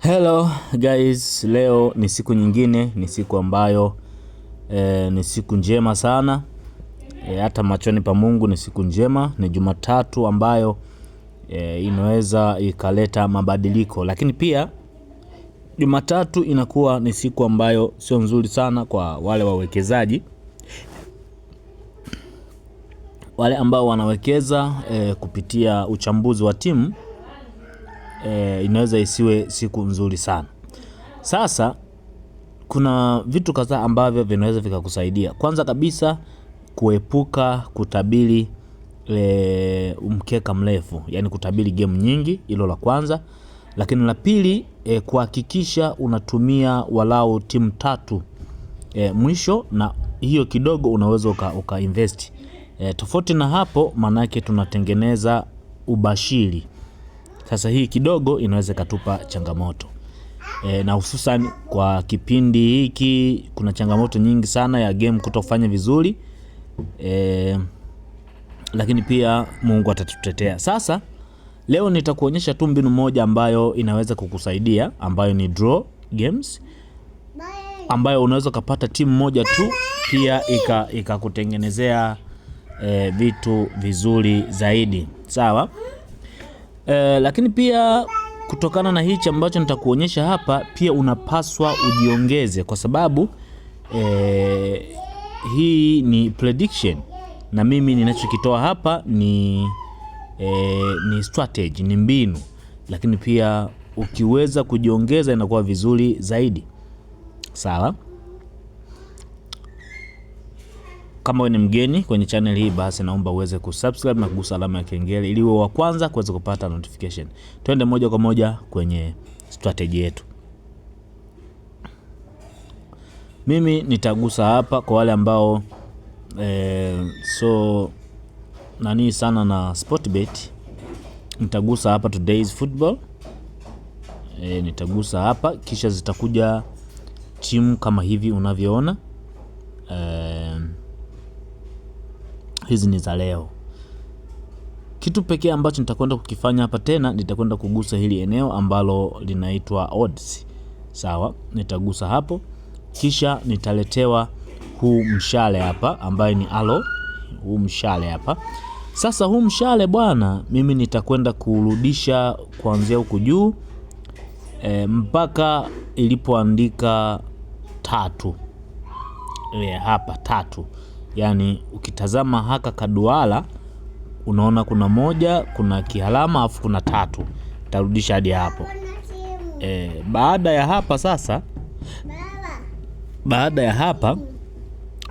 Hello guys, leo ni siku nyingine, ni siku ambayo ni siku njema sana. Hata machoni pa Mungu ni siku njema, ni Jumatatu ambayo inaweza ikaleta mabadiliko. Lakini pia Jumatatu inakuwa ni siku ambayo sio nzuri sana kwa wale wawekezaji. Wale ambao wanawekeza kupitia uchambuzi wa timu, inaweza isiwe siku nzuri sana. Sasa kuna vitu kadhaa ambavyo vinaweza vikakusaidia. Kwanza kabisa, kuepuka kutabiri mkeka mrefu, yani kutabiri game nyingi, hilo la kwanza. Lakini la pili, kuhakikisha unatumia walau timu 3 mwisho, na hiyo kidogo unaweza uka-invest. Tofauti na hapo, manake tunatengeneza ubashiri. Sasa hii kidogo inaweza katupa changamoto. Na hususan kwa kipindi hiki kuna changamoto nyingi sana ya game kutofanya vizuri. Lakini pia Mungu atatutetea. Sasa leo nitakuonyesha tu mbinu moja ambayo inaweza kukusaidia, ambayo ni draw games, ambayo unaweza kupata timu moja tu, pia ikakutengenezea vitu vizuri zaidi. Sawa? Lakini pia kutokana na hichi ambacho nitakuonyesha hapa, pia unapaswa ujiongeze, kwa sababu hii ni prediction, na mimi ninachokitoa hapa ni strategy, ni mbinu. Lakini pia ukiweza kujiongeza inakuwa vizuri zaidi. Sawa? Kama wewe ni mgeni kwenye channel hii, basi naomba uweze kusubscribe na kugusa alama ya kengele ili uwe wa kwanza kuweza kupata notification. Twende moja kwa moja kwenye strategy yetu. Mimi nitagusa hapa kwa wale ambao nani sana na Sportbet. Nitagusa hapa today's football. Nitagusa hapa, kisha zitakuja timu kama hivi unavyoona. Hizi ni za leo. Kitu pekee ambacho nitakwenda kukifanya hapa tena, nitakwenda kugusa hili eneo ambalo linaitwa odds. Sawa? Nitagusa hapo, kisha nitaletewa huu mshale hapa ambaye ni arrow, huu mshale hapa. Sasa huu mshale bwana, mimi nitakwenda kurudisha kuanzia huku juu mpaka ilipoandika 3. Hapa 3. Yani ukitazama haka kaduala unaona kuna 1, kuna kialama, afu kuna 3. Tarudisha hadi hapo. Baada ya hapa sasa, baada ya hapa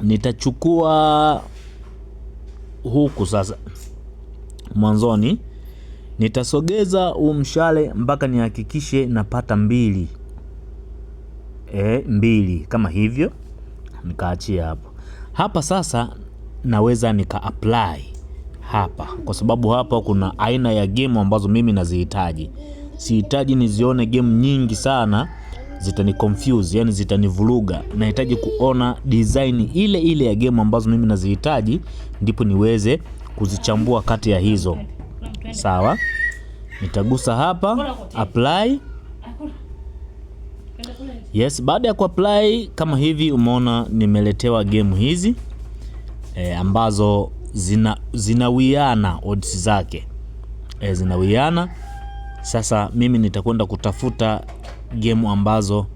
nitachukua huku sasa mwanzoni, nitasogeza huu mshale mpaka nihakikishe napata 2. 2 kama hivyo, nikaachia hapo. Hapa sasa naweza nika apply hapa, kwa sababu hapa kuna aina ya game ambazo mimi nazihitaji. Sihitaji nizione game nyingi sana, zitani confuse, yani zitanivuruga. Nahitaji kuona design ile ile ya game ambazo mimi nazihitaji, ndipo niweze kuzichambua kati ya hizo. Sawa? Nitagusa hapa apply. Yes, baada ya kuapply kama hivi, umeona nimeletewa game hizi ambazo zinawiana odds zake. Zinawiana. Sasa mimi nitakwenda kutafuta game ambazo,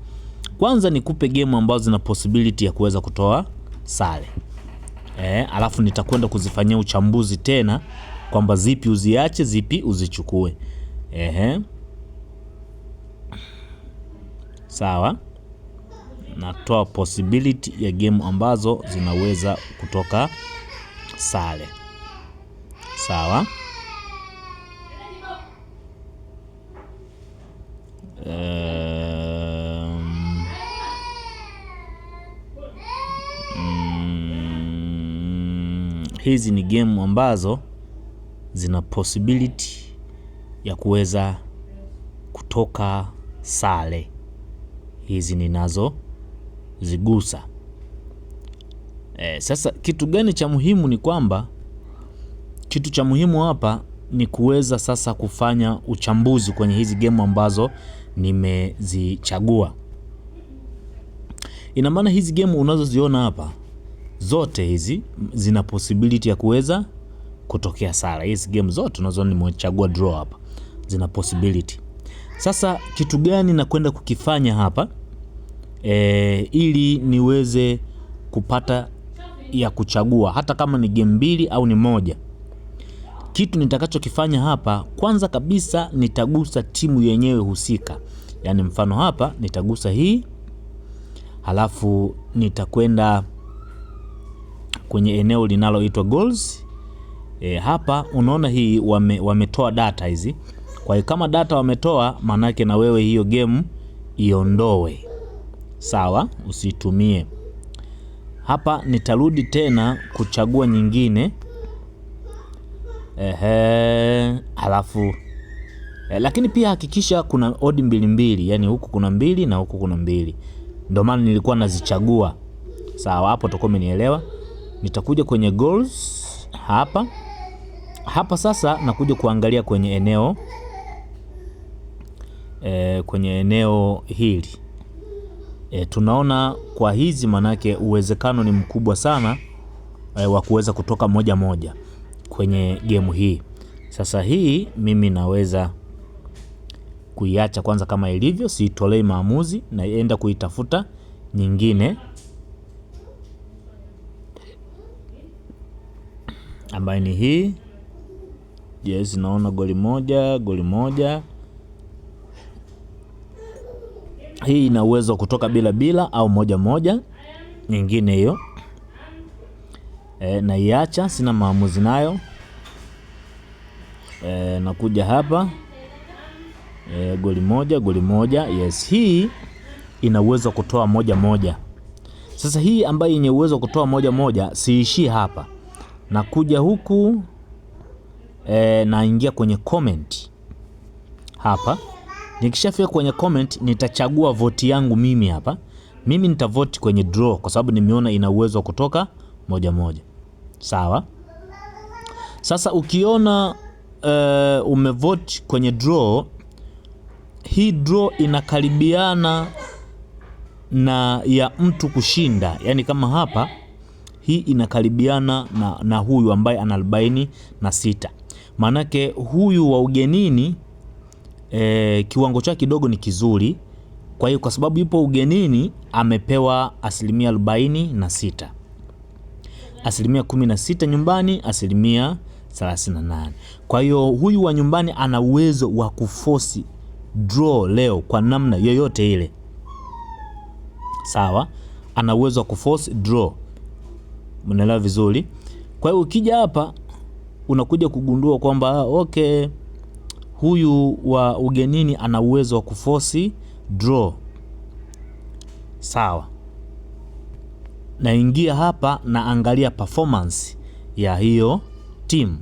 kwanza nikupe game ambazo zina possibility ya kuweza kutoa sare. Alafu nitakwenda kuzifanyia uchambuzi tena kwamba zipi uziache, zipi uzichukue. Sawa? Natoa possibility ya game ambazo zinaweza kutoka sare. Sawa? Hizi ni game ambazo zina possibility ya kuweza kutoka sare. Hizi ninazo zigusa. Sasa kitu gani cha muhimu ni kwamba, kitu cha muhimu hapa ni kuweza sasa kufanya uchambuzi kwenye hizi game ambazo nimezichagua. Ina maana hizi game unazoziona hapa zote hizi zina possibility ya kuweza kutokea sare. Hizi game zote unazoona nimechagua draw hapa zina possibility. Sasa kitu gani na kwenda kukifanya hapa ili niweze kupata ya kuchagua hata kama ni game 2 au ni moja? Kitu nitakachokifanya hapa, kwanza kabisa nitagusa timu yenyewe husika. Yani mfano hapa nitagusa hii, halafu nitakwenda kwenye eneo linaloitwa goals. Hapa unaona hii wametoa data hizi. Kwa hiyo kama data wametoa, manake na wewe hiyo game iondoe. Sawa, usitumie. Hapa nitarudi tena kuchagua nyingine. Halafu lakini pia hakikisha kuna odi mbili, yani huku kuna 2 na huku kuna 2. Ndio maana nilikuwa nazichagua. Sawa, hapo utakuwa umenielewa. Nitakuja kwenye goals hapa. Hapa sasa nakuja kuangalia kwenye eneo hili. Tunaona kwa hizi manake uwezekano ni mkubwa sana wa kuweza kutoka moja kwenye game hii. Sasa hii mimi naweza kuiacha kwanza kama ilivyo, siitolei maamuzi, naenda kuitafuta nyingine ambayo ni hii. Yes, naona goli moja. Hii ina uwezo kutoka bila au moja. Nyingine hiyo naiacha, sina maamuzi nayo. Nakuja hapa goli moja. Yes, hii ina uwezo kutoa moja. Sasa hii ambayo yenye uwezo kutoa moja siishi hapa. Nakuja huku naingia kwenye comment hapa. Nikishafika kwenye comment nitachagua vote yangu mimi hapa. Mimi nitavote kwenye draw kwa sababu nimeona ina uwezo kutoka moja. Sawa. Sasa ukiona umevote kwenye draw, hii draw inakaribiana na ya mtu kushinda. Yani kama hapa hii inakaribiana na huyu ambaye ana 46. Manake huyu wa ugenini kiwango chake kidogo ni kizuri. Kwa hiyo kwa sababu yupo ugenini amepewa 46%. 16% nyumbani, 38%. Kwa hiyo huyu wa nyumbani ana uwezo wa kuforce draw leo kwa namna yoyote ile. Sawa, ana uwezo wa kuforce draw. Mnaelewa vizuri? Kwa hiyo ukija hapa unakuja kugundua kwamba okay, huyu wa ugenini ana uwezo wa kuforce draw. Sawa. Naingia hapa na angalia performance ya hiyo team.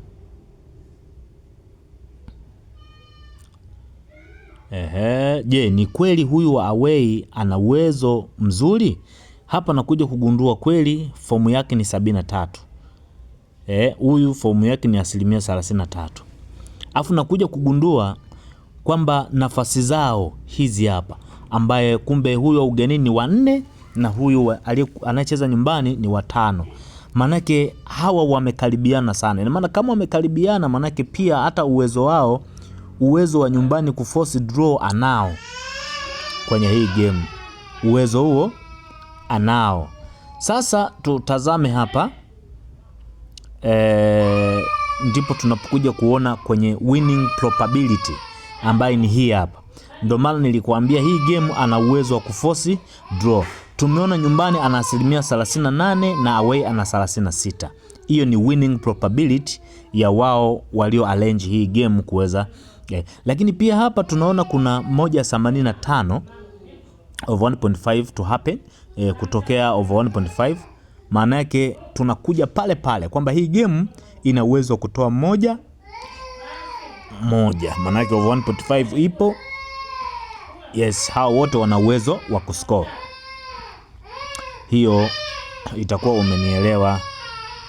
Je, ni kweli huyu wa away ana uwezo mzuri? Hapa nakuja kugundua kweli fomu yake ni 73. Huyu fomu yake ni 33%. Afu nakuja kugundua kwamba nafasi zao hizi hapa, ambaye kumbe huyu wa ugenini ni 4 na huyu anayecheza nyumbani ni 5. Manake hawa wamekaribiana sana. Ina maana kama wamekaribiana, manake pia hata uwezo wa nyumbani kuforce draw anao kwenye hii game. Uwezo huo anao. Sasa tutazame hapa. Ndipo tunapokuja kuona kwenye winning probability ambayo ni hii hapa. Ndio maana nilikuambia hii game ana uwezo wa kuforce draw. Tumeona nyumbani ana 38% na away ana 36%. Hiyo ni winning probability ya wao walio arrange hii game kuweza. Lakini pia hapa tunaona kuna 185 over 1.5 to happen, kutokea over 1.5. Maana yake tunakuja pale kwamba hii game ina uwezo kutoa moja. Maana yake over 1.5 ipo. Yes, hao wote wana uwezo wa kuscore. Hiyo itakuwa umenielewa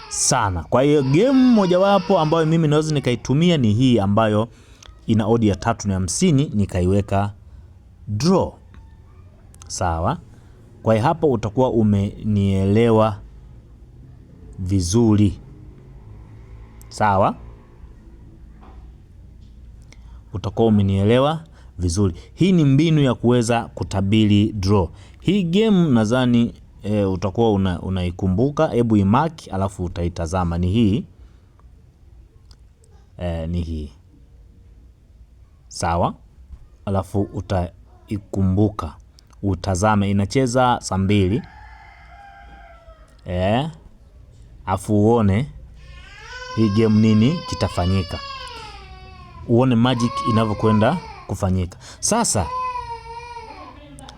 sana. Kwa hiyo game mojawapo ambayo mimi naweza nikaitumia ni hii ambayo ina odd ya 350, nikaiweka draw. Sawa. Kwa hiyo hapo utakuwa umenielewa vizuri. Sawa. Utakuwa umenielewa vizuri. Hii ni mbinu ya kuweza kutabiri draw. Hii game nadhani utakuwa unaikumbuka. Hebu imark alafu utaitazama. Ni hii. Ni hii. Sawa. Alafu utaikumbuka. Utazame inacheza saa 2. Afu uone hii game nini kitafanyika. Uone magic inavyokwenda kufanyika. Sasa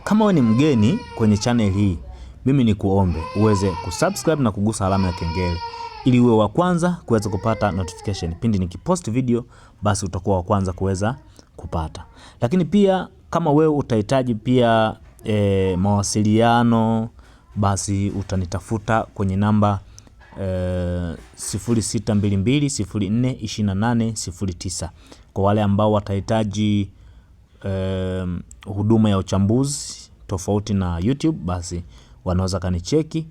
kama wewe ni mgeni kwenye channel hii, mimi ni kuombe uweze kusubscribe na kugusa alama ya kengele ili uwe wa kwanza kuweza kupata notification pindi nikipost video, basi utakuwa wa kwanza kuweza kupata. Lakini pia kama wewe utahitaji pia mawasiliano, basi utanitafuta kwenye namba 0622042809. Kwa wale ambao watahitaji huduma ya uchambuzi tofauti na YouTube, basi wanaweza kanicheki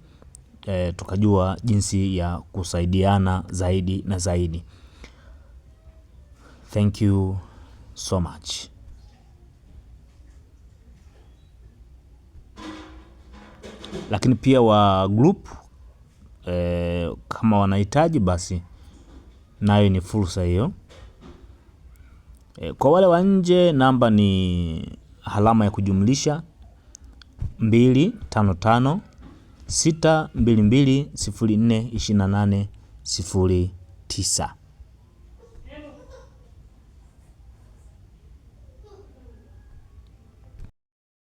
tukajua jinsi ya kusaidiana zaidi na zaidi. Thank you so much. Lakini pia wa group kama wanahitaji, basi nayo ni fursa hiyo. Kwa wale wa nje, namba ni alama ya kujumlisha 255 622 042809.